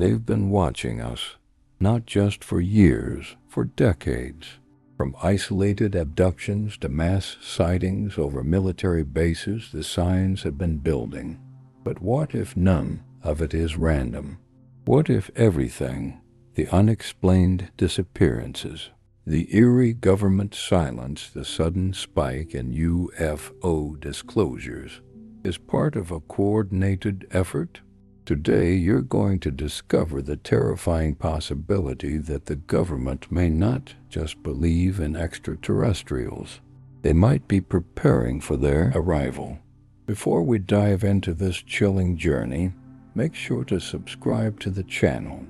They've been watching us, not just for years, for decades. From isolated abductions to mass sightings over military bases, the signs have been building. But what if none of it is random? What if everything, the unexplained disappearances, the eerie government silence, the sudden spike in UFO disclosures, is part of a coordinated effort? Today, you're going to discover the terrifying possibility that the government may not just believe in extraterrestrials. They might be preparing for their arrival. Before we dive into this chilling journey, make sure to subscribe to the channel,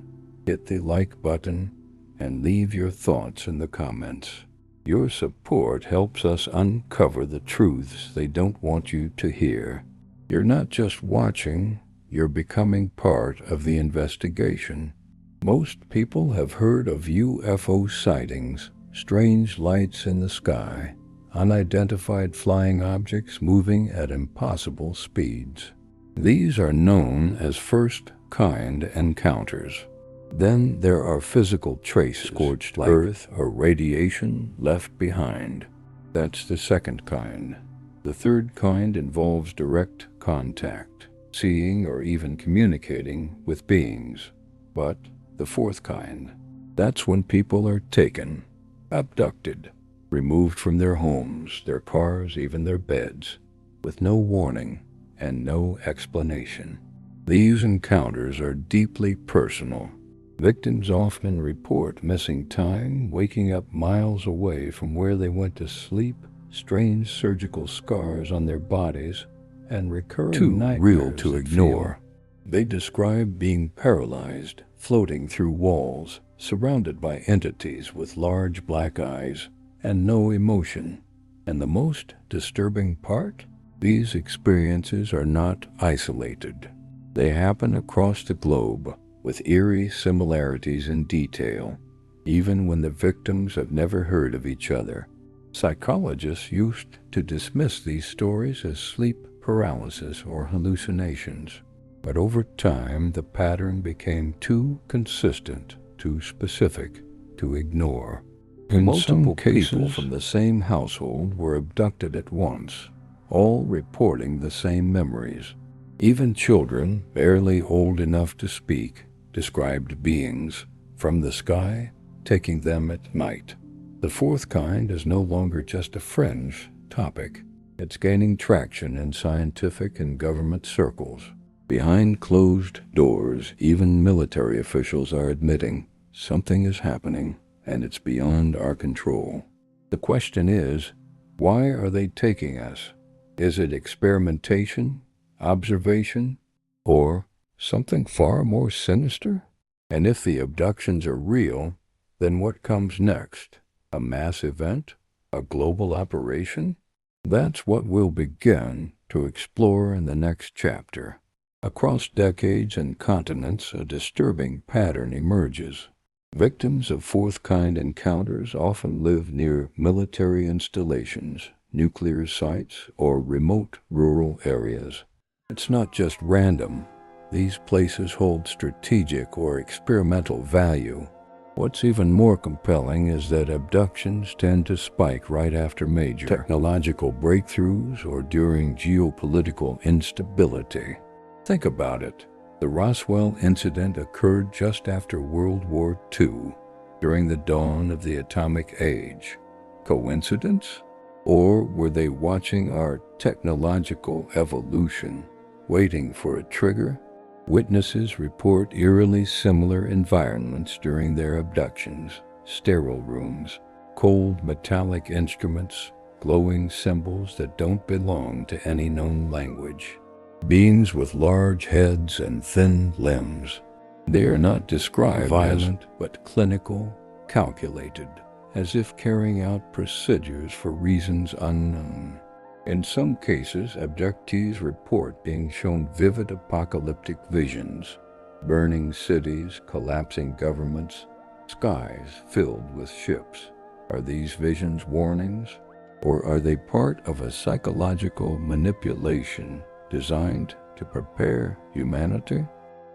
hit the like button, and leave your thoughts in the comments. Your support helps us uncover the truths they don't want you to hear. You're not just watching, you're becoming part of the investigation. Most people have heard of UFO sightings, strange lights in the sky, unidentified flying objects moving at impossible speeds. These are known as first-kind encounters. Then there are physical traces, scorched earth or radiation left behind. That's the second kind. The third kind involves direct contact, seeing or even communicating with beings. But the fourth kind, that's when people are taken, abducted, removed from their homes, their cars, even their beds, with no warning and no explanation. These encounters are deeply personal. Victims often report missing time, waking up miles away from where they went to sleep, strange surgical scars on their bodies, and recurring nightmares real to ignore. They describe being paralyzed, floating through walls, surrounded by entities with large black eyes and no emotion. And the most disturbing part? These experiences are not isolated. They happen across the globe, with eerie similarities in detail, even when the victims have never heard of each other. Psychologists used to dismiss these stories as sleep paralysis or hallucinations, but over time the pattern became too consistent, too specific to ignore. In some cases, people from the same household were abducted at once, all reporting the same memories. Even children, barely old enough to speak, described beings from the sky taking them at night. The fourth kind is no longer just a fringe topic. It's gaining traction in scientific and government circles. Behind closed doors, even military officials are admitting something is happening, and it's beyond our control. The question is, why are they taking us? Is it experimentation, observation, or something far more sinister? And if the abductions are real, then what comes next? A mass event? A global operation? That's what we'll begin to explore in the next chapter. Across decades and continents, a disturbing pattern emerges. Victims of fourth-kind encounters often live near military installations, nuclear sites, or remote rural areas. It's not just random. These places hold strategic or experimental value. What's even more compelling is that abductions tend to spike right after major technological breakthroughs or during geopolitical instability. Think about it. The Roswell incident occurred just after World War II, during the dawn of the atomic age. Coincidence? Or were they watching our technological evolution, waiting for a trigger? Witnesses report eerily similar environments during their abductions: sterile rooms, cold metallic instruments, glowing symbols that don't belong to any known language. Beings with large heads and thin limbs. They are not described as violent, but clinical, calculated, as if carrying out procedures for reasons unknown. In some cases, abductees report being shown vivid apocalyptic visions: burning cities, collapsing governments, skies filled with ships. Are these visions warnings, or are they part of a psychological manipulation designed to prepare humanity?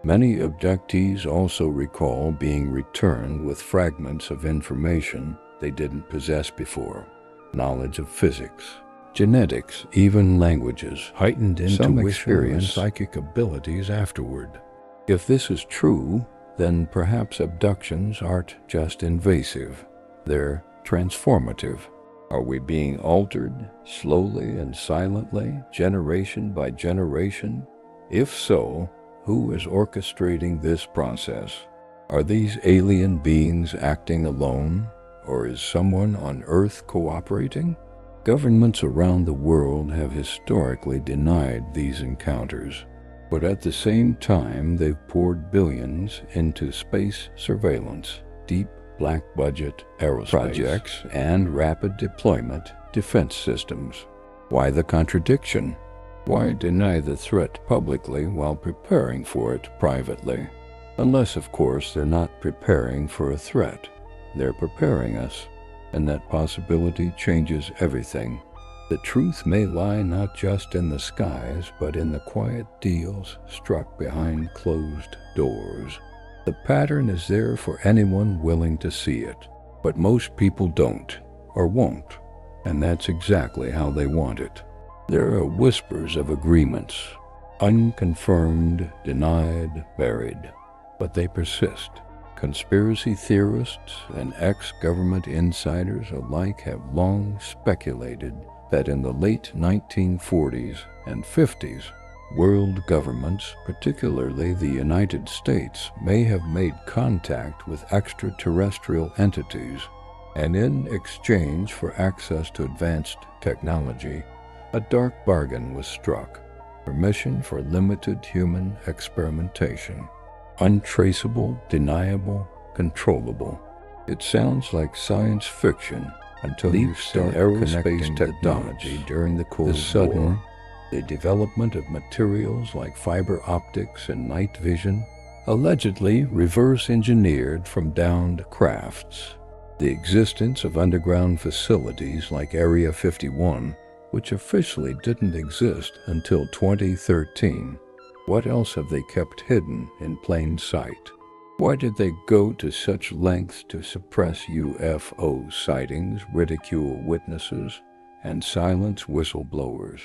Many abductees also recall being returned with fragments of information they didn't possess before. Knowledge of physics, genetics, even languages, heightened intuition, experience psychic abilities afterward. If this is true, then perhaps abductions aren't just invasive, they're transformative. Are we being altered, slowly and silently, generation by generation? If so, who is orchestrating this process? Are these alien beings acting alone, or is someone on Earth cooperating? Governments around the world have historically denied these encounters, but at the same time they've poured billions into space surveillance, deep black budget aerospace projects, and rapid deployment defense systems. Why the contradiction? Why deny the threat publicly while preparing for it privately? Unless, of course, they're not preparing for a threat. They're preparing us, and that possibility changes everything. The truth may lie not just in the skies, but in the quiet deals struck behind closed doors. The pattern is there for anyone willing to see it, but most people don't, or won't, and that's exactly how they want it. There are whispers of agreements, unconfirmed, denied, buried, but they persist. Conspiracy theorists and ex-government insiders alike have long speculated that in the late 1940s and 50s, world governments, particularly the United States, may have made contact with extraterrestrial entities, and in exchange for access to advanced technology, a dark bargain was struck: permission for limited human experimentation. Untraceable, deniable, controllable. It sounds like science fiction until you start aerospace technology during the Cold War. The development of materials like fiber optics and night vision, allegedly reverse-engineered from downed crafts. The existence of underground facilities like Area 51, which officially didn't exist until 2013. What else have they kept hidden in plain sight? Why did they go to such lengths to suppress UFO sightings, ridicule witnesses, and silence whistleblowers?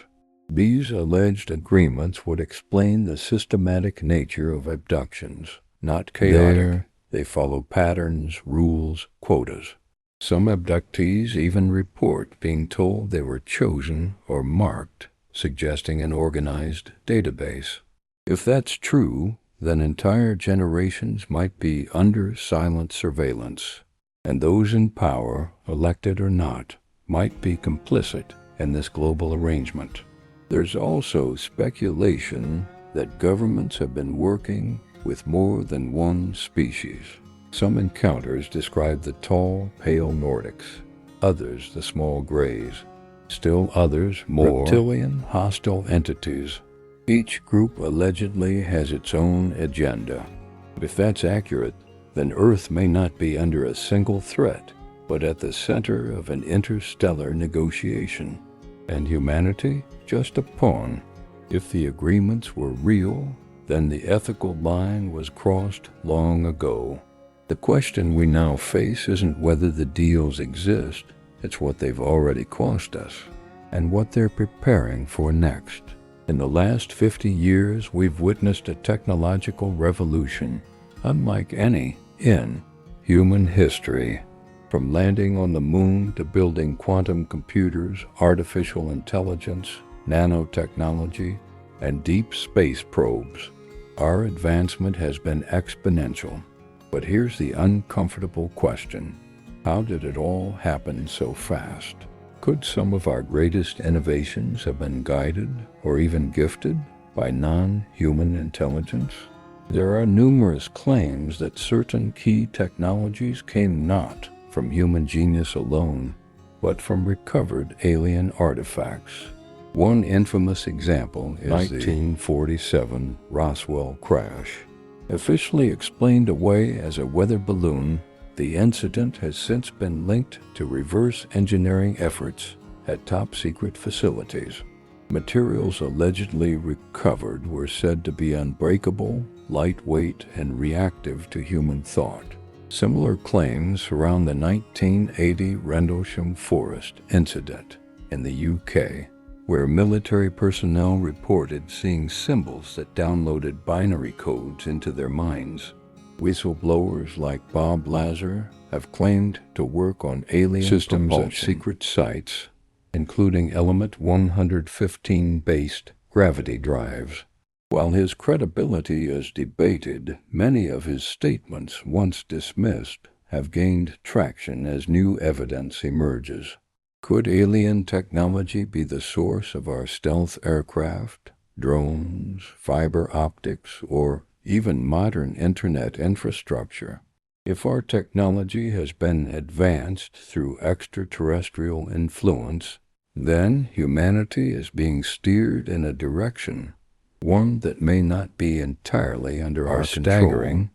These alleged agreements would explain the systematic nature of abductions, not chaotic. They follow patterns, rules, quotas. Some abductees even report being told they were chosen or marked, suggesting an organized database. If that's true, then entire generations might be under silent surveillance, and those in power, elected or not, might be complicit in this global arrangement. There's also speculation that governments have been working with more than one species. Some encounters describe the tall, pale Nordics, others the small grays, still others more reptilian, hostile entities. Each group allegedly has its own agenda. If that's accurate, then Earth may not be under a single threat, but at the center of an interstellar negotiation, and humanity just a pawn. If the agreements were real, then the ethical line was crossed long ago. The question we now face isn't whether the deals exist, it's what they've already cost us, and what they're preparing for next. In the last 50 years, we've witnessed a technological revolution, unlike any in human history. From landing on the moon to building quantum computers, artificial intelligence, nanotechnology, and deep space probes, our advancement has been exponential. But here's the uncomfortable question: how did it all happen so fast? Could some of our greatest innovations have been guided or even gifted by non-human intelligence? There are numerous claims that certain key technologies came not from human genius alone, but from recovered alien artifacts. One infamous example is the 1947 Roswell crash. Officially explained away as a weather balloon, the incident has since been linked to reverse engineering efforts at top-secret facilities. Materials allegedly recovered were said to be unbreakable, lightweight, and reactive to human thought. Similar claims surround the 1980 Rendlesham Forest incident in the UK, where military personnel reported seeing symbols that downloaded binary codes into their minds. Whistleblowers like Bob Lazar have claimed to work on alien systems at secret sites, including Element 115-based gravity drives. While his credibility is debated, many of his statements, once dismissed, have gained traction as new evidence emerges. Could alien technology be the source of our stealth aircraft, drones, fiber optics, or even modern internet infrastructure? If our technology has been advanced through extraterrestrial influence, then humanity is being steered in a direction, one that may not be entirely under our control. Staggering.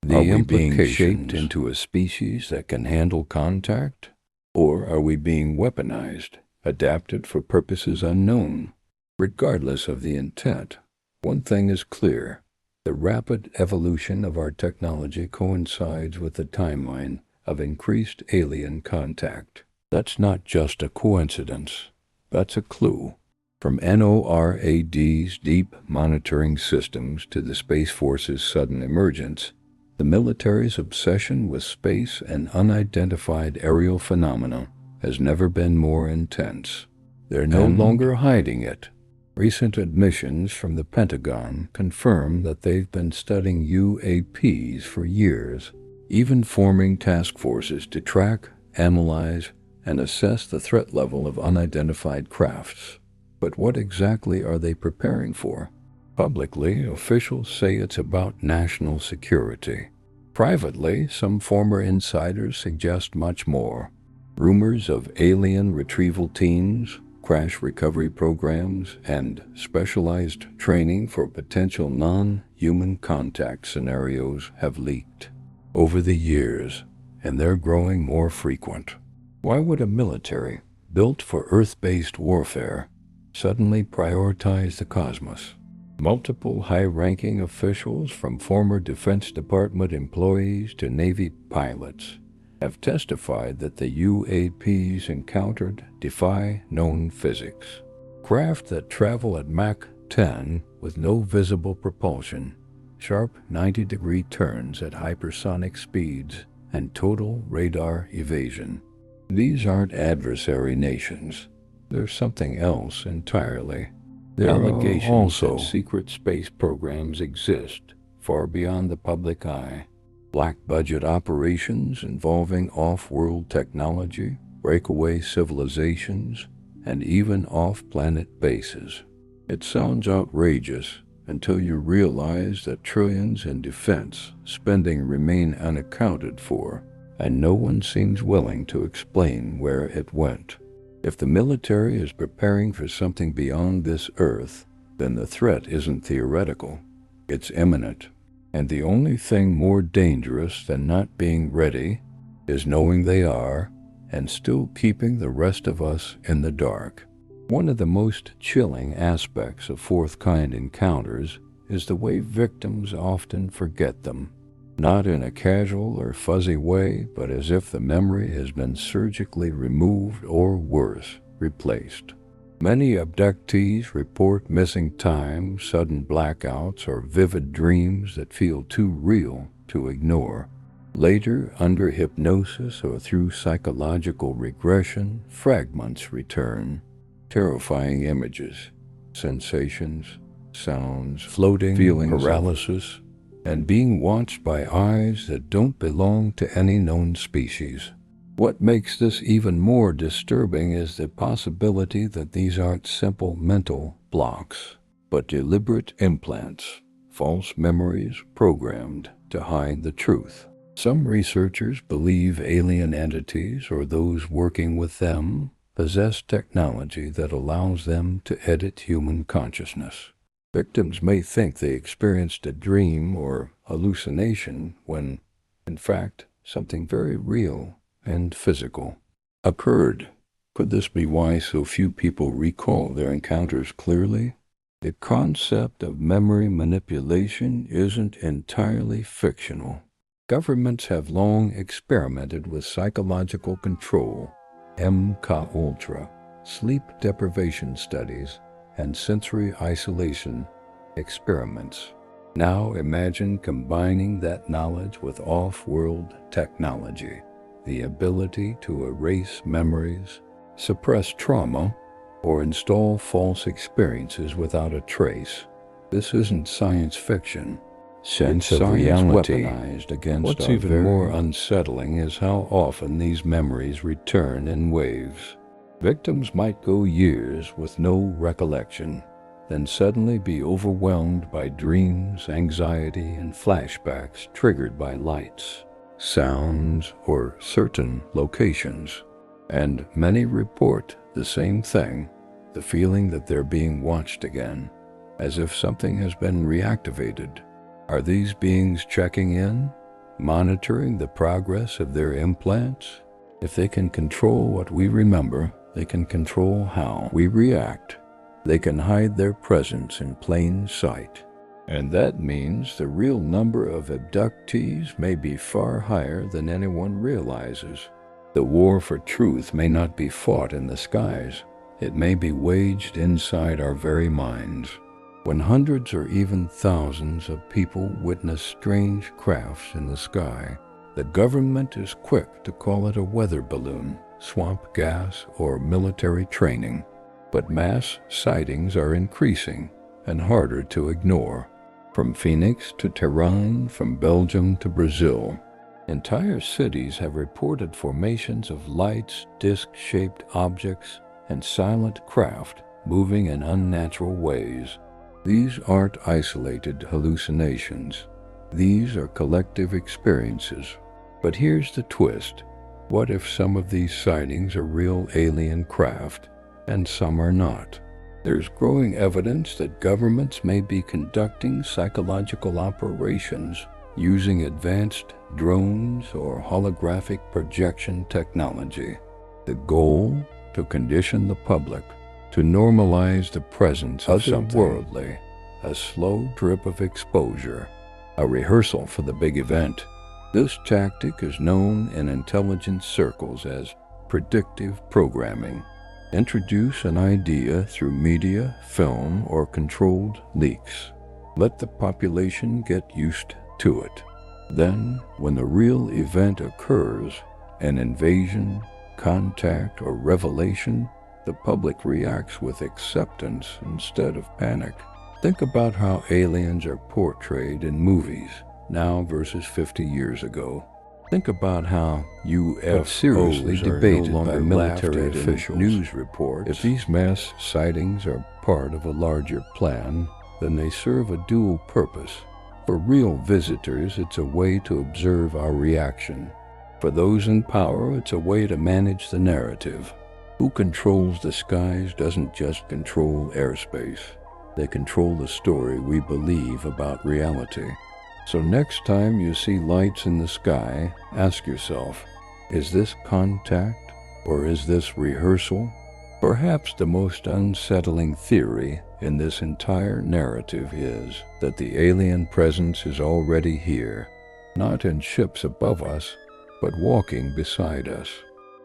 Are we being shaped into a species that can handle contact? Or are we being weaponized, adapted for purposes unknown? Regardless of the intent, one thing is clear. The rapid evolution of our technology coincides with the timeline of increased alien contact. That's not just a coincidence. That's a clue. From NORAD's deep monitoring systems to the Space Force's sudden emergence, the military's obsession with space and unidentified aerial phenomena has never been more intense. They're no longer hiding it. Recent admissions from the Pentagon confirm that they've been studying UAPs for years, even forming task forces to track, analyze, and assess the threat level of unidentified crafts. But what exactly are they preparing for? Publicly, officials say it's about national security. Privately, some former insiders suggest much more. Rumors of alien retrieval teams, crash recovery programs, and specialized training for potential non-human contact scenarios have leaked over the years, and they're growing more frequent. Why would a military built for Earth-based warfare suddenly prioritize the cosmos? Multiple high-ranking officials, from former Defense Department employees to Navy pilots, have testified that the UAPs encountered defy known physics. Craft that travel at Mach 10 with no visible propulsion, sharp 90-degree turns at hypersonic speeds, and total radar evasion. These aren't adversary nations. They're something else entirely. There are allegations that secret space programs exist far beyond the public eye. Black-budget operations involving off-world technology, breakaway civilizations, and even off-planet bases. It sounds outrageous until you realize that trillions in defense spending remain unaccounted for, and no one seems willing to explain where it went. If the military is preparing for something beyond this Earth, then the threat isn't theoretical. It's imminent. And the only thing more dangerous than not being ready is knowing they are and still keeping the rest of us in the dark. One of the most chilling aspects of fourth kind encounters is the way victims often forget them. Not in a casual or fuzzy way, but as if the memory has been surgically removed or, worse, replaced. Many abductees report missing time, sudden blackouts, or vivid dreams that feel too real to ignore. Later, under hypnosis or through psychological regression, fragments return. Terrifying images, sensations, sounds, floating feelings, paralysis, and being watched by eyes that don't belong to any known species. What makes this even more disturbing is the possibility that these aren't simple mental blocks, but deliberate implants, false memories programmed to hide the truth. Some researchers believe alien entities, or those working with them, possess technology that allows them to edit human consciousness. Victims may think they experienced a dream or hallucination when, in fact, something very real and physical occurred. Could this be why so few people recall their encounters clearly? The concept of memory manipulation isn't entirely fictional. Governments have long experimented with psychological control, MK-Ultra, sleep deprivation studies, and sensory isolation experiments. Now imagine combining that knowledge with off-world technology, the ability to erase memories, suppress trauma, or install false experiences without a trace. This isn't science fiction. Sense of reality weaponized against What's even more unsettling is how often these memories return in waves. Victims might go years with no recollection, then suddenly be overwhelmed by dreams, anxiety, and flashbacks triggered by lights, sounds, or certain locations. And many report the same thing, the feeling that they're being watched again, as if something has been reactivated. Are these beings checking in, monitoring the progress of their implants? If they can control what we remember, they can control how we react. They can hide their presence in plain sight. And that means the real number of abductees may be far higher than anyone realizes. The war for truth may not be fought in the skies. It may be waged inside our very minds. When hundreds or even thousands of people witness strange crafts in the sky, the government is quick to call it a weather balloon, swamp gas, or military training. But mass sightings are increasing and harder to ignore. From Phoenix to Tehran, from Belgium to Brazil, entire cities have reported formations of lights, disc-shaped objects, and silent craft moving in unnatural ways. These aren't isolated hallucinations. These are collective experiences. But here's the twist. What if some of these sightings are real alien craft, and some are not? There's growing evidence that governments may be conducting psychological operations using advanced drones or holographic projection technology. The goal? To condition the public, to normalize the presence of otherworldly, a slow drip of exposure, a rehearsal for the big event. This tactic is known in intelligence circles as predictive programming. Introduce an idea through media, film, or controlled leaks. Let the population get used to it. Then, when the real event occurs, an invasion, contact, or revelation, the public reacts with acceptance instead of panic. Think about how aliens are portrayed in movies now versus 50 years ago. Think about how UFOs seriously debated by military officials, news reports. If these mass sightings are part of a larger plan, then they serve a dual purpose. For real visitors, it's a way to observe our reaction. For those in power, it's a way to manage the narrative. Who controls the skies doesn't just control airspace. They control the story we believe about reality. So next time you see lights in the sky, ask yourself, is this contact or is this rehearsal? Perhaps the most unsettling theory in this entire narrative is that the alien presence is already here, not in ships above us, but walking beside us.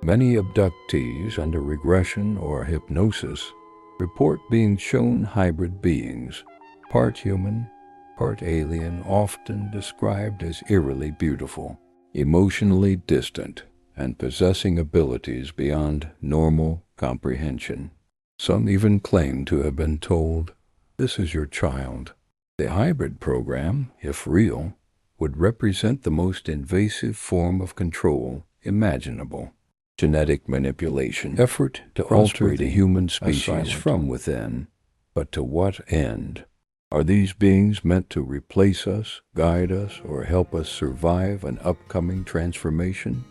Many abductees under regression or hypnosis report being shown hybrid beings, part human, part alien, often described as eerily beautiful, emotionally distant, and possessing abilities beyond normal comprehension. Some even claim to have been told, "This is your child." The hybrid program, if real, would represent the most invasive form of control imaginable. Genetic manipulation, effort to alter the human species from within. But to what end? Are these beings meant to replace us, guide us, or help us survive an upcoming transformation?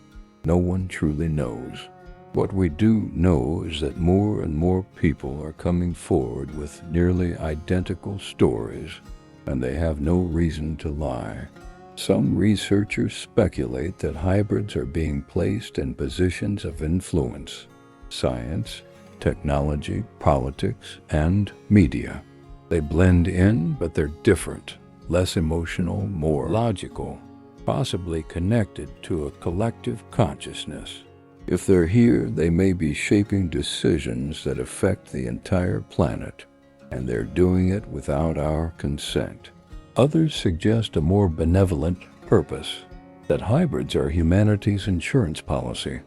No one truly knows. What we do know is that more and more people are coming forward with nearly identical stories, and they have no reason to lie. Some researchers speculate that hybrids are being placed in positions of influence: science, technology, politics, and media. They blend in, but they're different, less emotional, more logical, possibly connected to a collective consciousness. If they're here, they may be shaping decisions that affect the entire planet, and they're doing it without our consent. Others suggest a more benevolent purpose, that hybrids are humanity's insurance policy,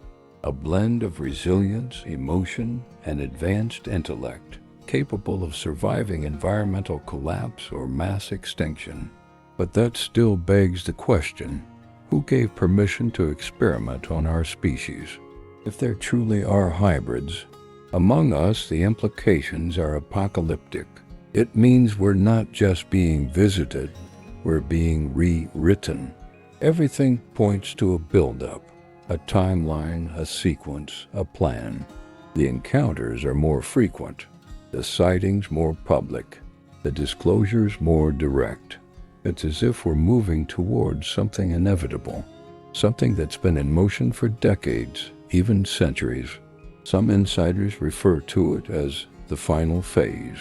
a blend of resilience, emotion, and advanced intellect, capable of surviving environmental collapse or mass extinction. But that still begs the question, who gave permission to experiment on our species? If there truly are hybrids, among us the implications are apocalyptic. It means we're not just being visited, we're being rewritten. Everything points to a buildup, a timeline, a sequence, a plan. The encounters are more frequent, the sightings more public, the disclosures more direct. It's as if we're moving towards something inevitable, something that's been in motion for decades, even centuries. Some insiders refer to it as the final phase.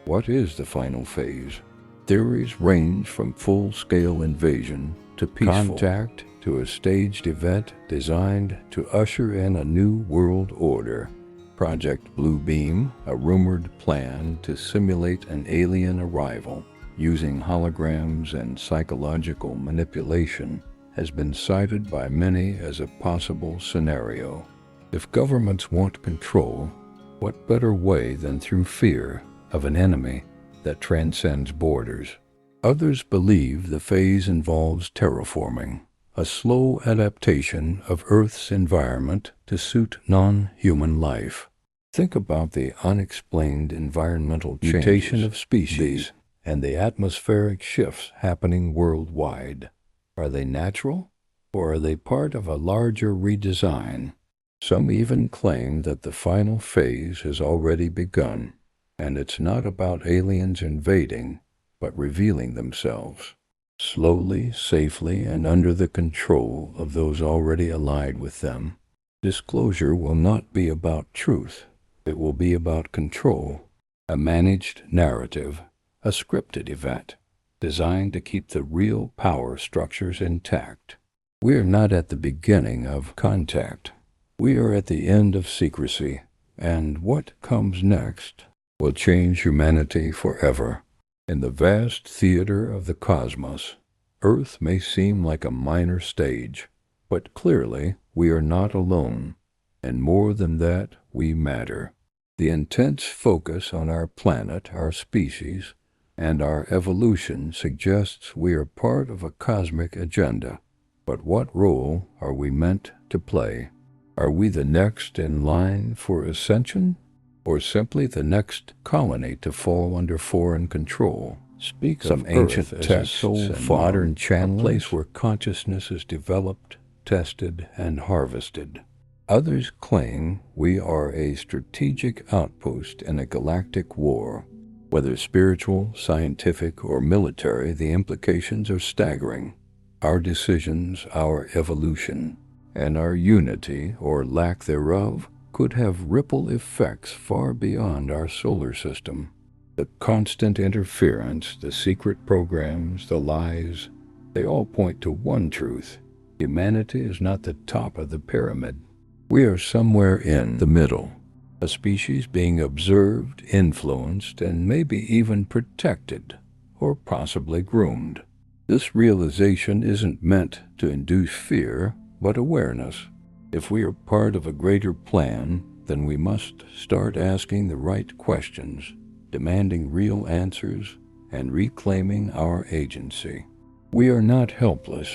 What is the final phase? Theories range from full-scale invasion to peaceful contact to a staged event designed to usher in a new world order. Project Blue Beam, a rumored plan to simulate an alien arrival using holograms and psychological manipulation, has been cited by many as a possible scenario. If governments want control, what better way than through fear of an enemy that transcends borders? Others believe the phase involves terraforming, a slow adaptation of Earth's environment to suit non-human life. Think about the unexplained environmental mutation of species and the atmospheric shifts happening worldwide. Are they natural, or are they part of a larger redesign? Some even claim that the final phase has already begun, and it's not about aliens invading, but revealing themselves, slowly, safely, and under the control of those already allied with them. Disclosure will not be about truth. It will be about control, a managed narrative, a scripted event, designed to keep the real power structures intact. We are not at the beginning of contact. We are at the end of secrecy, and what comes next will change humanity forever. In the vast theater of the cosmos, Earth may seem like a minor stage, but clearly we are not alone, and more than that, we matter. The intense focus on our planet, our species, and our evolution suggests we are part of a cosmic agenda. But what role are we meant to play? Are we the next in line for ascension, or simply the next colony to fall under foreign control? Speak some of ancient texts and modern channels, a place where consciousness is developed, tested, and harvested. Others claim we are a strategic outpost in a galactic war. Whether spiritual, scientific, or military, the implications are staggering. Our decisions, our evolution, and our unity, or lack thereof, could have ripple effects far beyond our solar system. The constant interference, the secret programs, the lies, they all point to one truth. Humanity is not the top of the pyramid. We are somewhere in the middle, a species being observed, influenced, and maybe even protected, or possibly groomed. This realization isn't meant to induce fear, but awareness. If we are part of a greater plan, then we must start asking the right questions, demanding real answers, and reclaiming our agency. We are not helpless.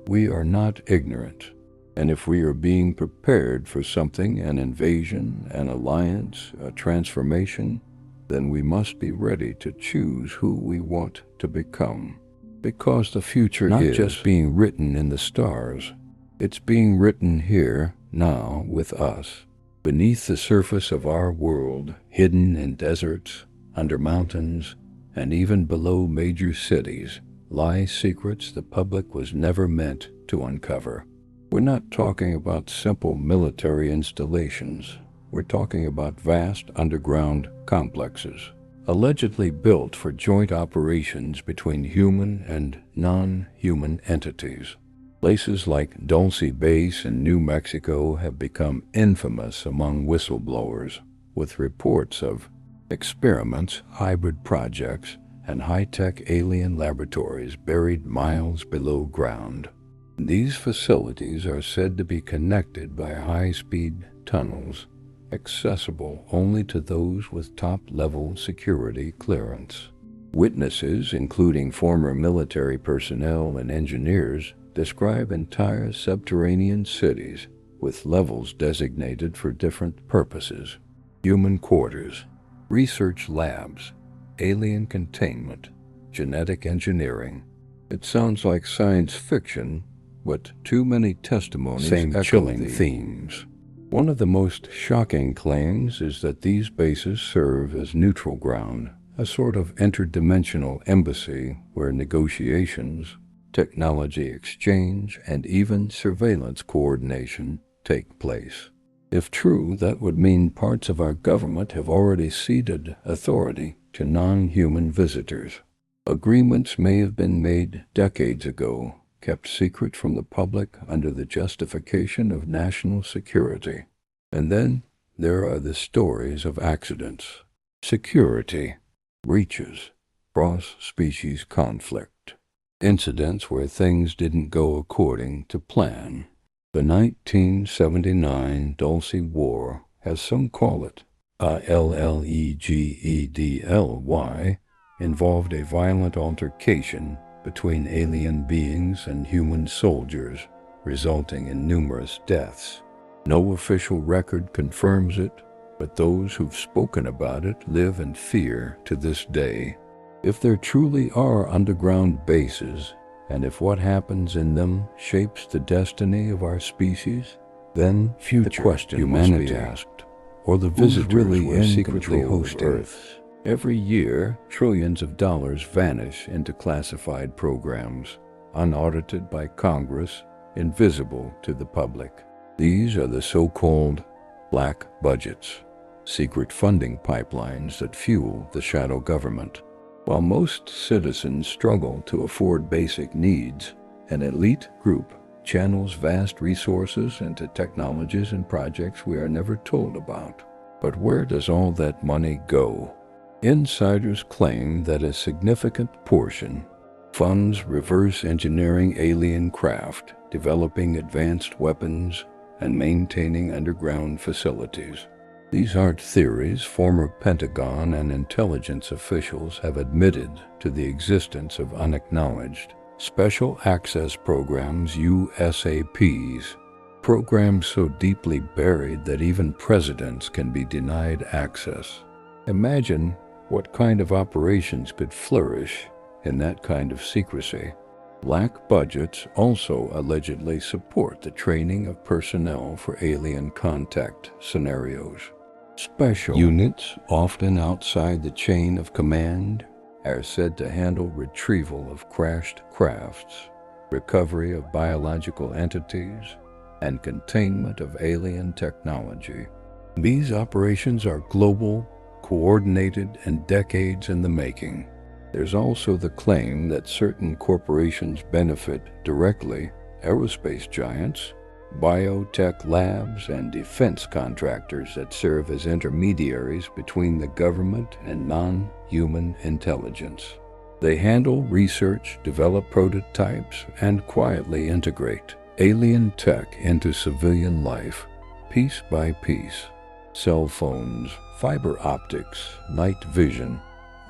We are not ignorant. And if we are being prepared for something, an invasion, an alliance, a transformation, then we must be ready to choose who we want to become. Because the future is not just being written in the stars, it's being written here, now, with us. Beneath the surface of our world, hidden in deserts, under mountains, and even below major cities, lie secrets the public was never meant to uncover. We're not talking about simple military installations. We're talking about vast underground complexes, allegedly built for joint operations between human and non-human entities. Places like Dulce Base in New Mexico have become infamous among whistleblowers, with reports of experiments, hybrid projects, and high-tech alien laboratories buried miles below ground. These facilities are said to be connected by high-speed tunnels, accessible only to those with top-level security clearance. Witnesses, including former military personnel and engineers, describe entire subterranean cities with levels designated for different purposes: human quarters, research labs, alien containment, genetic engineering. It sounds like science fiction, but too many testimonies echo chilling themes. One of the most shocking claims is that these bases serve as neutral ground, a sort of interdimensional embassy where negotiations, technology exchange, and even surveillance coordination take place. If true, that would mean parts of our government have already ceded authority to non-human visitors. Agreements may have been made decades ago, kept secret from the public under the justification of national security. And then there are the stories of accidents, security breaches, cross-species conflict, incidents where things didn't go according to plan. The 1979 Dulce War, as some call it, ILLEGEDLY, involved a violent altercation between alien beings and human soldiers, resulting in numerous deaths. No official record confirms it, but those who've spoken about it live in fear to this day. If there truly are underground bases, and if what happens in them shapes the destiny of our species, then future questions must be asked, or the visitors really were secretly hosting Earth. Every year, trillions of dollars vanish into classified programs, unaudited by Congress, invisible to the public. These are the so-called black budgets, secret funding pipelines that fuel the shadow government. While most citizens struggle to afford basic needs, an elite group channels vast resources into technologies and projects we are never told about. But where does all that money go? Insiders claim that a significant portion funds reverse engineering alien craft, developing advanced weapons, and maintaining underground facilities. These aren't theories. Former Pentagon and intelligence officials have admitted to the existence of unacknowledged Special Access Programs, USAPs, programs so deeply buried that even presidents can be denied access. Imagine what kind of operations could flourish in that kind of secrecy. Black budgets also allegedly support the training of personnel for alien contact scenarios. Special units, often outside the chain of command, are said to handle retrieval of crashed crafts, recovery of biological entities, and containment of alien technology. These operations are global, coordinated, and decades in the making. There's also the claim that certain corporations benefit directly: aerospace giants, biotech labs, and defense contractors that serve as intermediaries between the government and non-human intelligence. They handle research, develop prototypes, and quietly integrate alien tech into civilian life, piece by piece. Cell phones, fiber optics, night vision,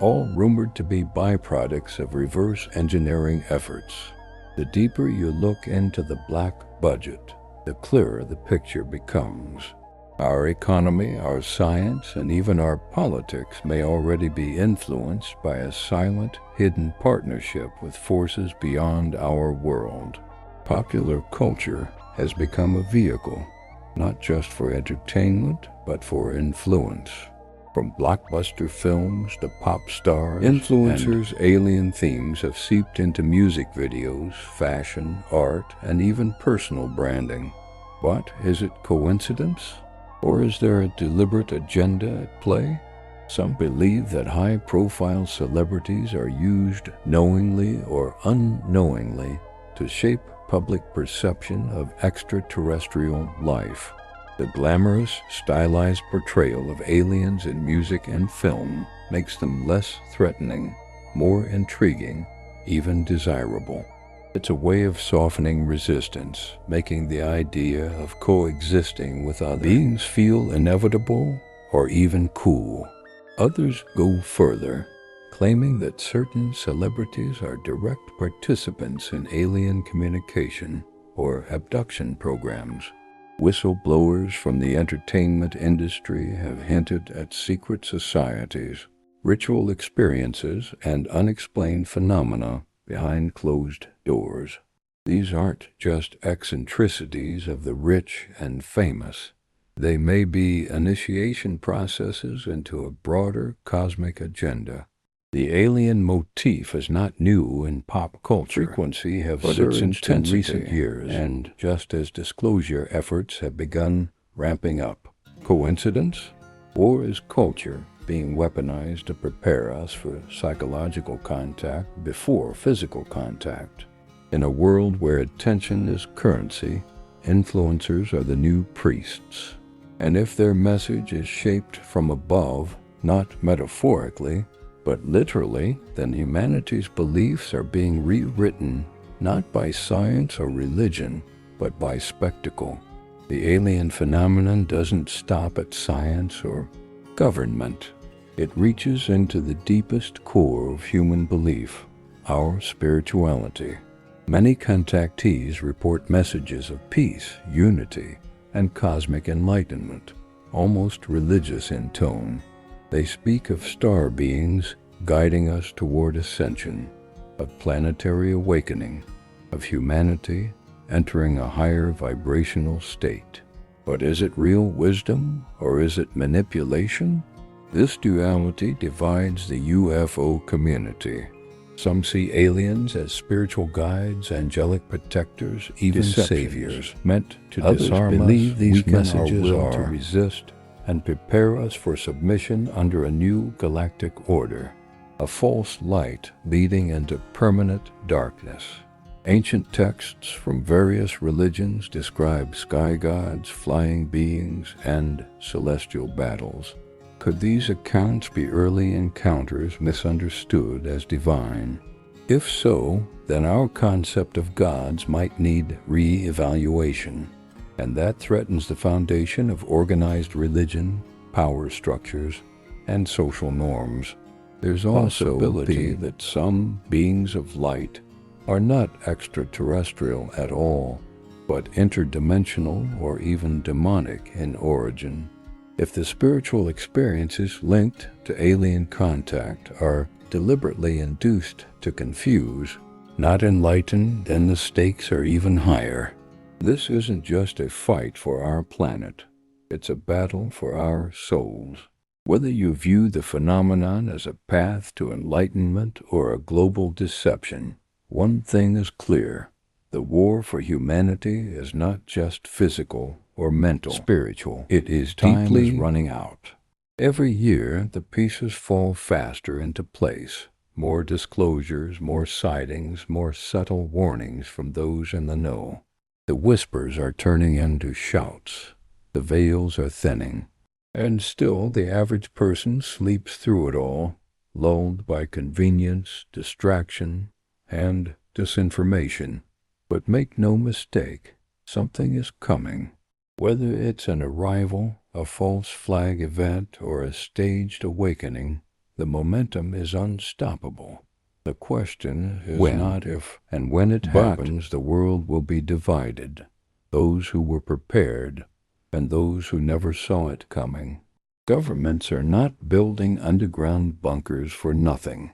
all rumored to be byproducts of reverse engineering efforts. The deeper you look into the black budget, the clearer the picture becomes. Our economy, our science, and even our politics may already be influenced by a silent, hidden partnership with forces beyond our world. Popular culture has become a vehicle, not just for entertainment, but for influence. From blockbuster films to pop stars, influencers, alien themes have seeped into music videos, fashion, art, and even personal branding. But is it coincidence? Or is there a deliberate agenda at play? Some believe that high-profile celebrities are used knowingly or unknowingly to shape public perception of extraterrestrial life. The glamorous, stylized portrayal of aliens in music and film makes them less threatening, more intriguing, even desirable. It's a way of softening resistance, making the idea of coexisting with other beings feel inevitable or even cool. Others go further, claiming that certain celebrities are direct participants in alien communication or abduction programs. Whistleblowers from the entertainment industry have hinted at secret societies, ritual experiences, and unexplained phenomena behind closed doors. These aren't just eccentricities of the rich and famous. They may be initiation processes into a broader cosmic agenda. The alien motif is not new in pop culture. Frequency have surged in recent years, and just as disclosure efforts have begun ramping up. Coincidence? Or is culture being weaponized to prepare us for psychological contact before physical contact? In a world where attention is currency, influencers are the new priests. And if their message is shaped from above, not metaphorically, but literally, then humanity's beliefs are being rewritten not by science or religion, but by spectacle. The alien phenomenon doesn't stop at science or government. It reaches into the deepest core of human belief, our spirituality. Many contactees report messages of peace, unity, and cosmic enlightenment, almost religious in tone. They speak of star beings guiding us toward ascension, of planetary awakening, of humanity entering a higher vibrational state. But is it real wisdom or is it manipulation? This duality divides the UFO community. Some see aliens as spiritual guides, angelic protectors, even saviors, meant to disarm us, believe these messages are to resist and prepare us for submission under a new galactic order, a false light leading into permanent darkness. Ancient texts from various religions describe sky gods, flying beings, and celestial battles. Could these accounts be early encounters misunderstood as divine? If so, then our concept of gods might need re-evaluation, and that threatens the foundation of organized religion, power structures, and social norms. There's also the possibility that some beings of light are not extraterrestrial at all, but interdimensional or even demonic in origin. If the spiritual experiences linked to alien contact are deliberately induced to confuse, not enlighten, then the stakes are even higher. This isn't just a fight for our planet. It's a battle for our souls. Whether you view the phenomenon as a path to enlightenment or a global deception, one thing is clear. The war for humanity is not just physical or mental, spiritual. It is deeply running out. Every year, the pieces fall faster into place. More disclosures, more sightings, more subtle warnings from those in the know. The whispers are turning into shouts. The veils are thinning. And still, the average person sleeps through it all, lulled by convenience, distraction, and disinformation. But make no mistake, something is coming. Whether it's an arrival, a false flag event, or a staged awakening, the momentum is unstoppable. The question is not if, and when it happens, the world will be divided. Those who were prepared, and those who never saw it coming. Governments are not building underground bunkers for nothing.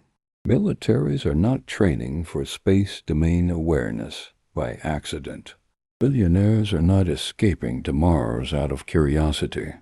Militaries are not training for space domain awareness by accident. Billionaires are not escaping to Mars out of curiosity.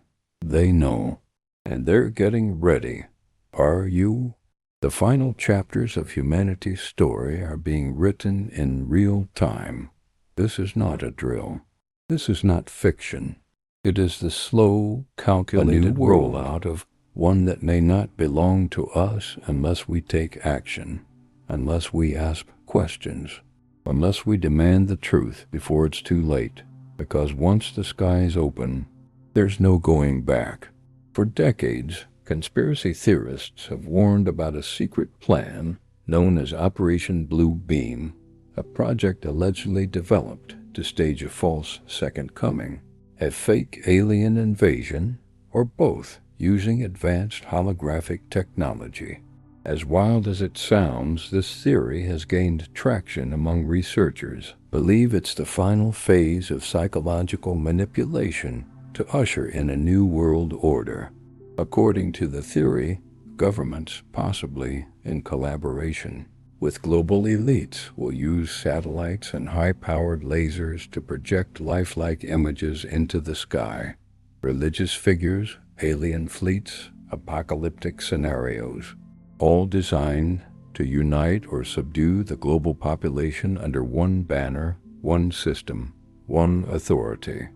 They know, and they're getting ready. Are you? The final chapters of humanity's story are being written in real time. This is not a drill. This is not fiction. It is the slow, calculated rollout of one that may not belong to us unless we take action, unless we ask questions, unless we demand the truth before it's too late, because once the skies open, there's no going back. For decades, conspiracy theorists have warned about a secret plan known as Operation Blue Beam, a project allegedly developed to stage a false second coming, a fake alien invasion, or both, using advanced holographic technology. As wild as it sounds, this theory has gained traction among researchers, believe it's the final phase of psychological manipulation to usher in a new world order. According to the theory, governments, possibly in collaboration with global elites, will use satellites and high-powered lasers to project lifelike images into the sky. Religious figures, alien fleets, apocalyptic scenarios, all designed to unite or subdue the global population under one banner, one system, one authority.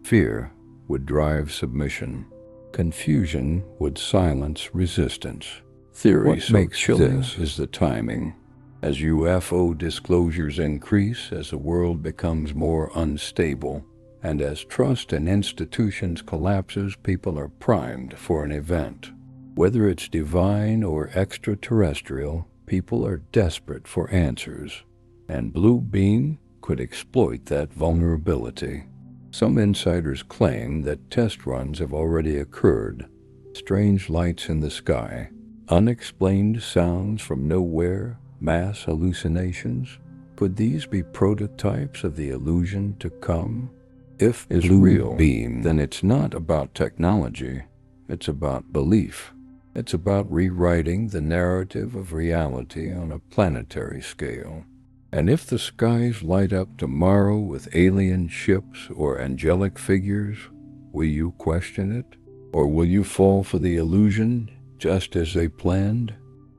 Fear would drive submission. Confusion would silence resistance. What makes this is the timing. As UFO disclosures increase, as the world becomes more unstable, and as trust in institutions collapses, people are primed for an event. Whether it's divine or extraterrestrial, people are desperate for answers, and Blue Beam could exploit that vulnerability. Some insiders claim that test runs have already occurred. Strange lights in the sky, unexplained sounds from nowhere, mass hallucinations. Could these be prototypes of the illusion to come? If it's real, then it's not about technology. It's about belief. It's about rewriting the narrative of reality on a planetary scale. And if the skies light up tomorrow with alien ships or angelic figures, will you question it? Or will you fall for the illusion just as they planned?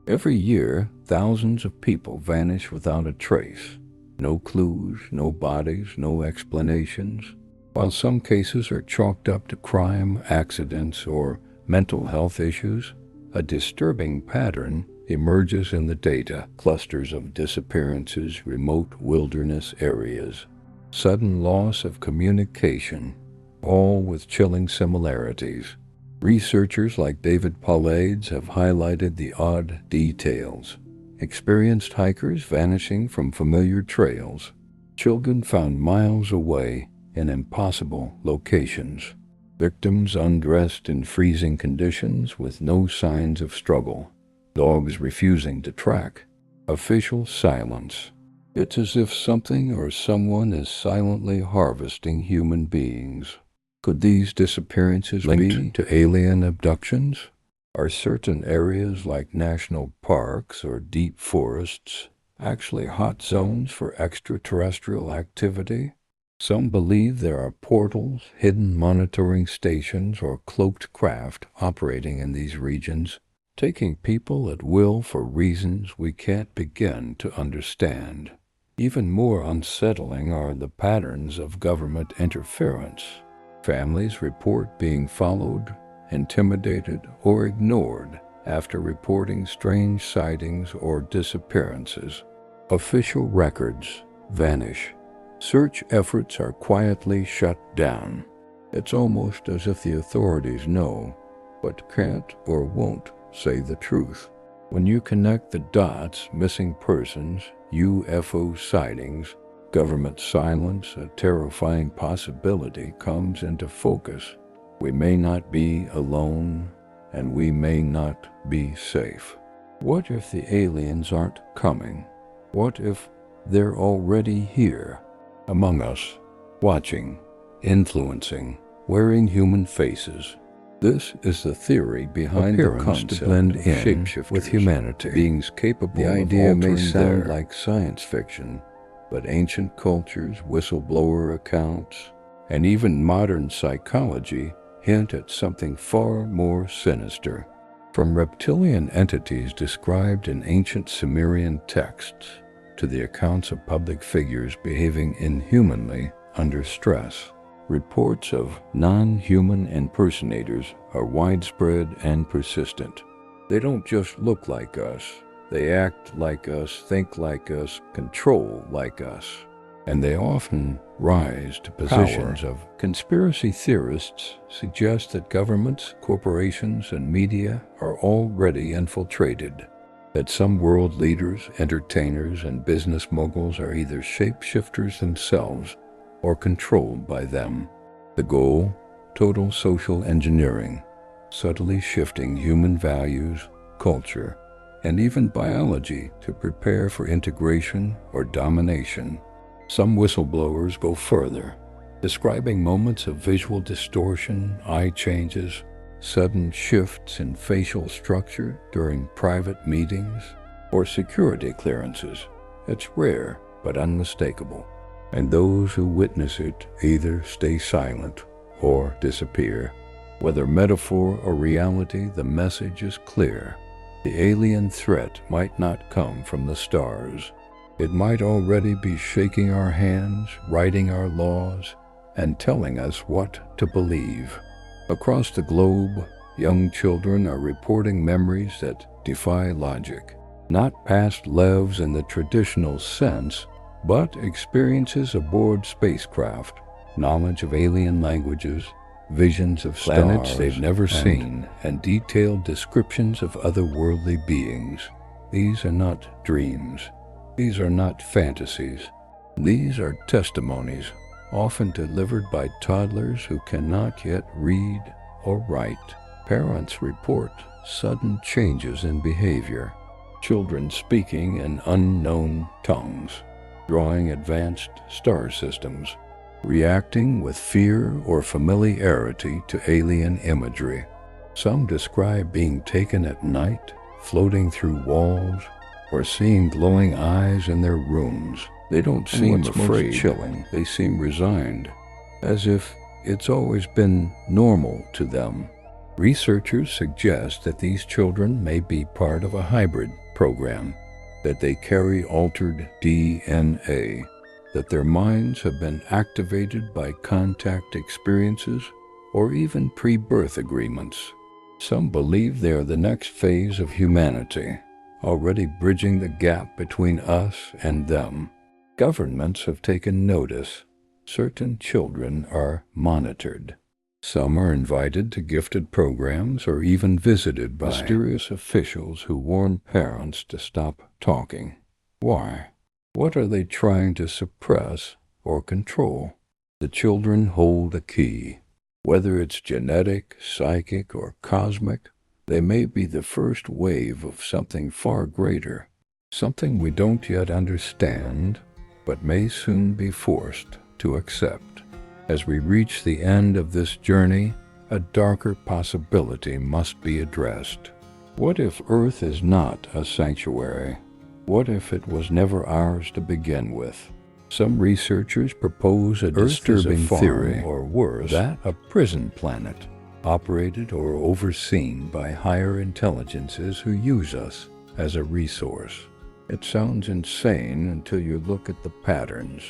Every year, thousands of people vanish without a trace. No clues, no bodies, no explanations. While some cases are chalked up to crime, accidents, or mental health issues, a disturbing pattern emerges in the data: clusters of disappearances, remote wilderness areas, sudden loss of communication, all with chilling similarities. Researchers like David Paulides have highlighted the odd details: experienced hikers vanishing from familiar trails, children found miles away in impossible locations, victims undressed in freezing conditions with no signs of struggle, dogs refusing to track, official silence. It's as if something or someone is silently harvesting human beings. Could these disappearances be linked to alien abductions? Are certain areas like national parks or deep forests actually hot zones for extraterrestrial activity? Some believe there are portals, hidden monitoring stations, or cloaked craft operating in these regions, taking people at will for reasons we can't begin to understand. Even more unsettling are the patterns of government interference. Families report being followed, intimidated, or ignored after reporting strange sightings or disappearances. Official records vanish. Search efforts are quietly shut down. It's almost as if the authorities know, but can't or won't say the truth. When you connect the dots, missing persons, UFO sightings, government silence, a terrifying possibility comes into focus. We may not be alone, and we may not be safe. What if the aliens aren't coming? What if they're already here, among us, watching, influencing, wearing human faces? This is the theory behind the concept to blend in shapeshifters with humanity, beings capable of altering. The idea may sound like science fiction, but ancient cultures, whistleblower accounts, and even modern psychology hint at something far more sinister. From reptilian entities described in ancient Sumerian texts to the accounts of public figures behaving inhumanly under stress, Reports of non-human impersonators are widespread and persistent. They don't just look like us. They act like us, think like us, control like us. And they often rise to positions of power. Conspiracy theorists suggest that governments, corporations, and media are already infiltrated, that some world leaders, entertainers, and business moguls are either shapeshifters themselves or controlled by them. The goal? Total social engineering, subtly shifting human values, culture, and even biology to prepare for integration or domination. Some whistleblowers go further, describing moments of visual distortion, eye changes, sudden shifts in facial structure during private meetings, or security clearances. It's rare but unmistakable, and those who witness it either stay silent or disappear. Whether metaphor or reality, the message is clear. The alien threat might not come from the stars. It might already be shaking our hands, writing our laws, and telling us what to believe. Across the globe, young children are reporting memories that defy logic. Not past lives in the traditional sense, but experiences aboard spacecraft, knowledge of alien languages, visions of planets they've never seen, and detailed descriptions of otherworldly beings. These are not dreams. These are not fantasies. These are testimonies, often delivered by toddlers who cannot yet read or write. Parents report sudden changes in behavior, children speaking in unknown tongues, drawing advanced star systems, reacting with fear or familiarity to alien imagery. Some describe being taken at night, floating through walls, or seeing glowing eyes in their rooms. They don't seem afraid. Chilling. They seem resigned, as if it's always been normal to them. Researchers suggest that these children may be part of a hybrid program, that they carry altered DNA, that their minds have been activated by contact experiences or even pre-birth agreements. Some believe they are the next phase of humanity, already bridging the gap between us and them. Governments have taken notice. Certain children are monitored. Some are invited to gifted programs or even visited by mysterious officials who warn parents to stop talking. Why? What are they trying to suppress or control? The children hold a key. Whether it's genetic, psychic, or cosmic, they may be the first wave of something far greater, something we don't yet understand, but may soon be forced to accept. As we reach the end of this journey, a darker possibility must be addressed. What if Earth is not a sanctuary? What if it was never ours to begin with? Some researchers propose a disturbing theory, or worse, that a prison planet, operated or overseen by higher intelligences who use us as a resource. It sounds insane until you look at the patterns: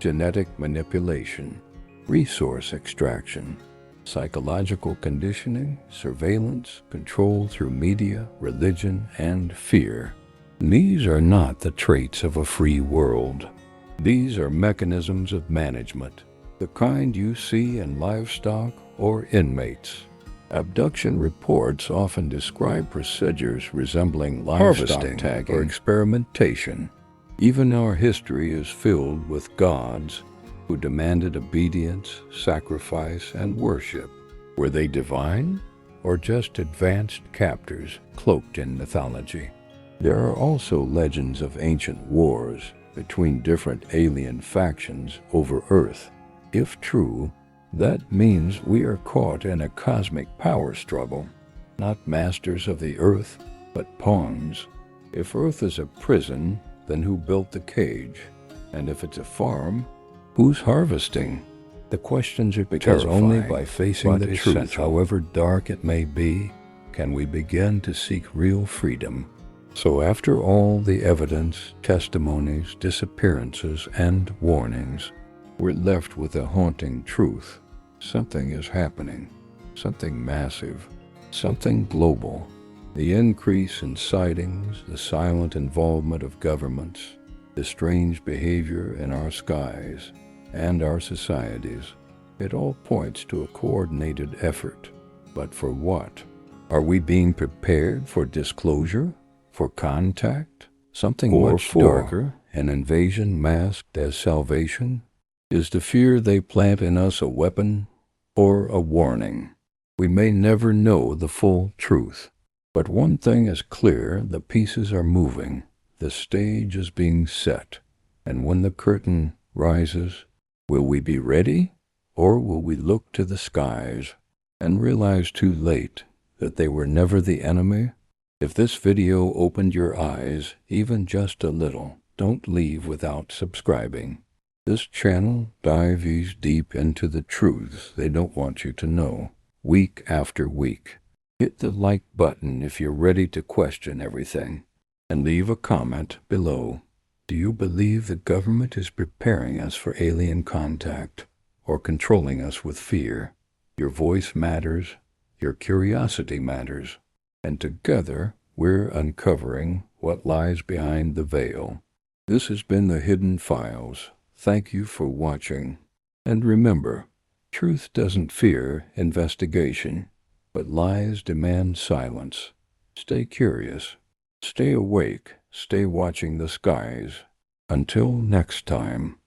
genetic manipulation, resource extraction, psychological conditioning, surveillance, control through media, religion, and fear. These are not the traits of a free world. These are mechanisms of management, the kind you see in livestock or inmates. Abduction reports often describe procedures resembling livestock tagging or experimentation. Even our history is filled with gods who demanded obedience, sacrifice, and worship. Were they divine or just advanced captors cloaked in mythology? There are also legends of ancient wars between different alien factions over Earth. If true, that means we are caught in a cosmic power struggle, not masters of the Earth, but pawns. If Earth is a prison, then who built the cage? And if it's a farm, who's harvesting? The questions are because only by facing the truth, however dark it may be, can we begin to seek real freedom. So after all the evidence, testimonies, disappearances, and warnings, we're left with a haunting truth. Something is happening. Something massive. Something global. The increase in sightings, the silent involvement of governments, the strange behavior in our skies and our societies, it all points to a coordinated effort. But for what? Are we being prepared for disclosure? For contact? Something much darker? An invasion masked as salvation? Is the fear they plant in us a weapon or a warning? We may never know the full truth. But one thing is clear, the pieces are moving. The stage is being set. And when the curtain rises, will we be ready? Or will we look to the skies and realize too late that they were never the enemy? If this video opened your eyes, even just a little, don't leave without subscribing. This channel dives deep into the truths they don't want you to know, week after week. Hit the like button if you're ready to question everything, and leave a comment below. Do you believe the government is preparing us for alien contact or controlling us with fear? Your voice matters, your curiosity matters, and together we're uncovering what lies behind the veil. This has been The Hidden Files. Thank you for watching. And remember, truth doesn't fear investigation, but lies demand silence. Stay curious, stay awake, stay watching the skies. Until next time.